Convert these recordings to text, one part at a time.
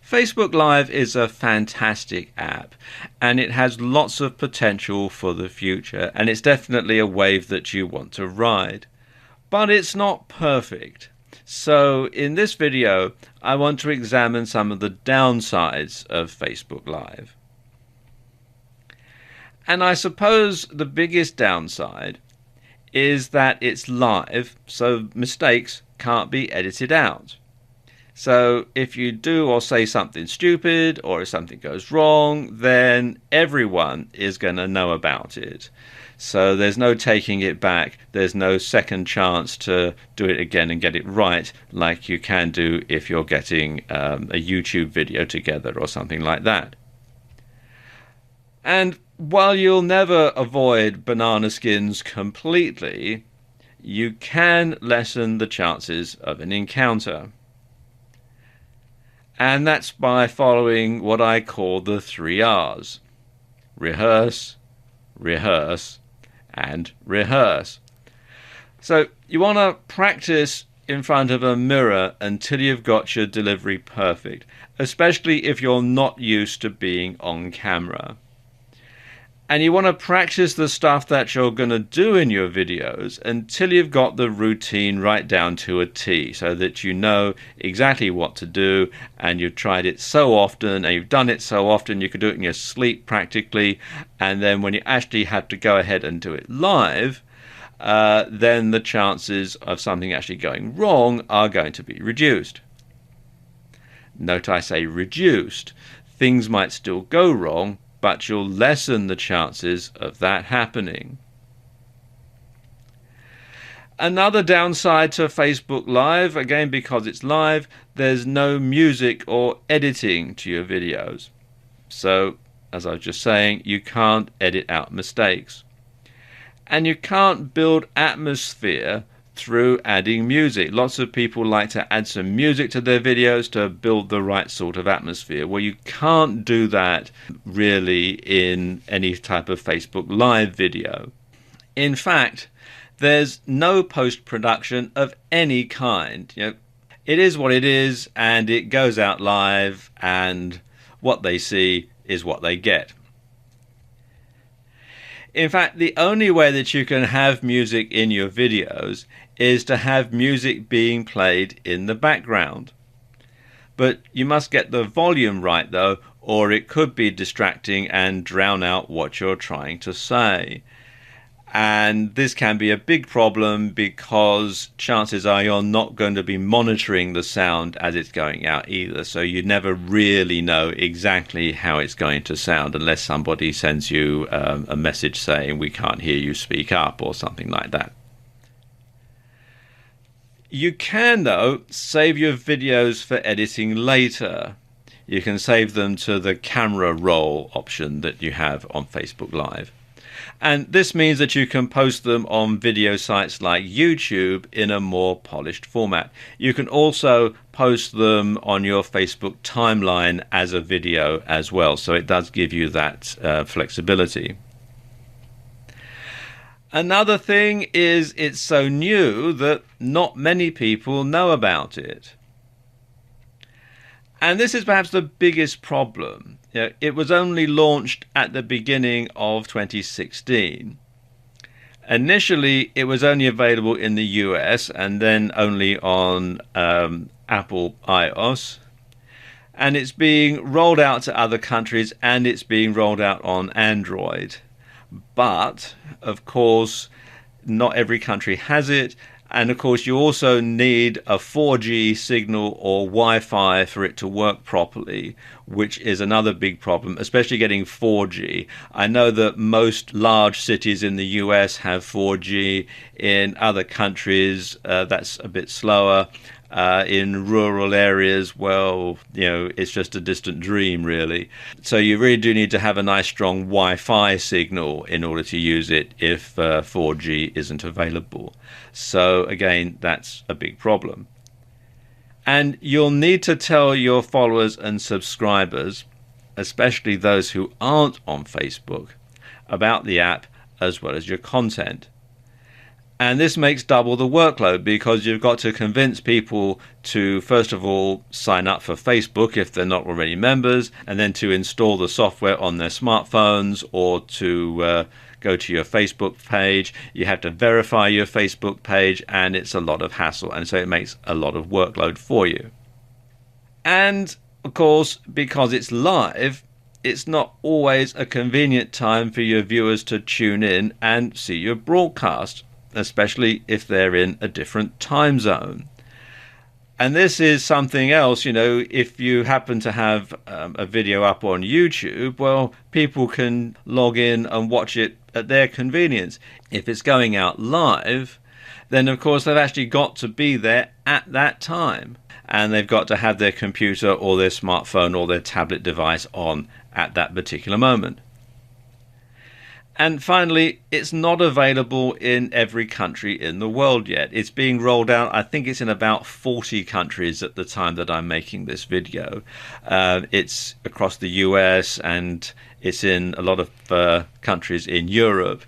Facebook Live is a fantastic app and it has lots of potential for the future, and it's definitely a wave that you want to ride. But it's not perfect. So in this video, I want to examine some of the downsides of Facebook Live. And I suppose the biggest downside is that it's live, so mistakes can't be edited out. So if you do or say something stupid, or if something goes wrong, then everyone is going to know about it. So there's no taking it back. There's no second chance to do it again and get it right like you can do if you're getting a YouTube video together or something like that. And while you'll never avoid banana skins completely, you can lessen the chances of an encounter. And that's by following what I call the 3 R's. Rehearse, rehearse, and rehearse. So you want to practice in front of a mirror until you've got your delivery perfect, especially if you're not used to being on camera. And you want to practice the stuff that you're going to do in your videos until you've got the routine right down to a T, so that you know exactly what to do, and you've tried it so often and you've done it so often you could do it in your sleep practically, and then when you actually have to go ahead and do it live, then the chances of something actually going wrong are going to be reduced. Note I say reduced. Things might still go wrong, but you'll lessen the chances of that happening. Another downside to Facebook Live, again because it's live, there's no music or editing to your videos. So, as I was just saying, you can't edit out mistakes. And you can't build atmosphere through adding music. Lots of people like to add some music to their videos to build the right sort of atmosphere. Well, you can't do that really in any type of Facebook Live video. In fact, there's no post-production of any kind. It is what it is, and it goes out live, and what they see is what they get. In fact, the only way that you can have music in your videos is to have music being played in the background. But you must get the volume right though, or it could be distracting and drown out what you're trying to say. And this can be a big problem because chances are you're not going to be monitoring the sound as it's going out either. So you never really know exactly how it's going to sound unless somebody sends you a message saying we can't hear you, speak up, or something like that. You can, though, save your videos for editing later. You can save them to the camera roll option that you have on Facebook Live. And this means that you can post them on video sites like YouTube in a more polished format. You can also post them on your Facebook timeline as a video as well. So it does give you that flexibility. Another thing is it's so new that not many people know about it. And this is perhaps the biggest problem. It was only launched at the beginning of 2016. Initially, it was only available in the US and then only on Apple iOS. And it's being rolled out to other countries, and it's being rolled out on Android. But, of course, not every country has it. And of course, you also need a 4G signal or Wi-Fi for it to work properly, which is another big problem, especially getting 4G. I know that most large cities in the US have 4G. In other countries, that's a bit slower. In rural areas, well, it's just a distant dream, really. So you really do need to have a nice, strong Wi-Fi signal in order to use it if 4G isn't available. So again, that's a big problem. And you'll need to tell your followers and subscribers, especially those who aren't on Facebook, about the app as well as your content. And this makes double the workload because you've got to convince people to, first of all, sign up for Facebook if they're not already members, and then to install the software on their smartphones or to go to your Facebook page. You have to verify your Facebook page, and it's a lot of hassle. And so it makes a lot of workload for you. And, of course, because it's live, it's not always a convenient time for your viewers to tune in and see your broadcast, especially if they're in a different time zone. And this is something else, if you happen to have a video up on YouTube, well, people can log in and watch it at their convenience. If it's going out live, then of course they've actually got to be there at that time. And they've got to have their computer or their smartphone or their tablet device on at that particular moment. And finally, it's not available in every country in the world yet. It's being rolled out. I think it's in about 40 countries at the time that I'm making this video. It's across the US and it's in a lot of countries in Europe.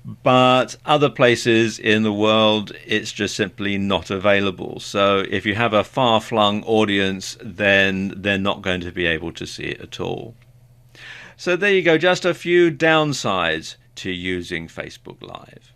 But other places in the world, it's just simply not available. So if you have a far-flung audience, then they're not going to be able to see it at all. So there you go, just a few downsides to using Facebook Live.